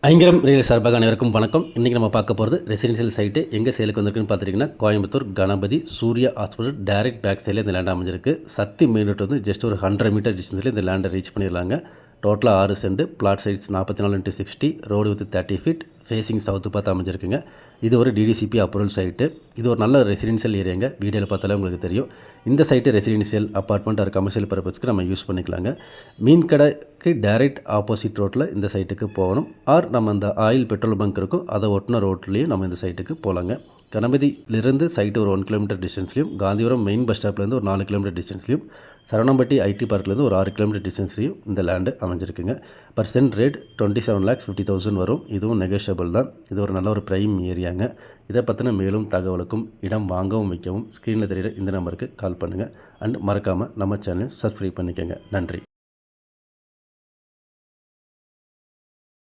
ஐங்கரம் real சார்பாக அனைவருக்கும் வணக்கம். இன்றைக்கி நம்ம பார்க்க போகிறது ரெசிடென்ஷியல் சைட்டு எங்கே சேலுக்கு வந்திருக்குன்னு பார்த்துட்டிங்கன்னா Coimbatore Ganapathy Surya hospital direct back சைடில் இந்த லேண்ட் அமைஞ்சிருக்கு. சக்தி மெயின் ரோட் வந்து ஜஸ்ட் ஒரு 100 மீட்டர் டிஸ்டன்ஸில் இந்த லேண்டை ரீச் பண்ணிடலாங்க. டோட்டலாக 6 cent, plot size 44x60, road with 30 feet, facing south பார்த்து அமைஞ்சிருக்குங்க. இது ஒரு டிடிசிபி அப்ரூவல் சைட்டு. இது ஒரு நல்ல ரெசிடென்ஷியல் ஏரியாங்க. வீடியோவில் பார்த்தாலே உங்களுக்கு தெரியும். இந்த site residential apartment or commercial பர்பஸ்க்கு நம்ம யூஸ் பண்ணிக்கலாங்க. மீன் கடைக்கு டைரக்ட் ஆப்போசிட் ரோட்டில் இந்த சைட்டுக்கு போகணும். ஆர் நம்ம இந்த ஆயில் பெட்ரோல் பங்க் இருக்கும், அதை ஒட்டின ரோட்லேயும் நம்ம இந்த சைட்டுக்கு போகலாங்க. கணபதியிலிருந்து சைட்டு ஒரு 1 கிலோமீட்டர் டிஸ்டன்ஸ்லையும், காந்திபுரம் மெயின் பஸ் ஸ்டாப்லேருந்து ஒரு 4 கிலோமீட்டர் டிஸ்டன்ஸ்லையும், சரவணம்பட்டி ஐடி பார்க்லேருந்து ஒரு 6 கிலோமீட்டர் டிஸ்டன்ஸ்லையும் இந்த லேண்டு அமைஞ்சிருக்குங்க. பர்சன்ட் ரேட் 27,50,000 வரும். இதுவும் நெகோஷியபிள் தான். இது ஒரு நல்ல ஒரு ப்ரைம் ஏரியாங்க. இதை பற்றின மேலும் தகவலுக்கும் இடம் வாங்கவும் விற்கவும் ஸ்க்ரீனில் தெரியுற இந்த நம்பருக்கு கால் பண்ணுங்கள். அண்ட் மறக்காமல் நம்ம சேனலை சப்ஸ்கிரைப் பண்ணிக்கோங்க. நன்றி.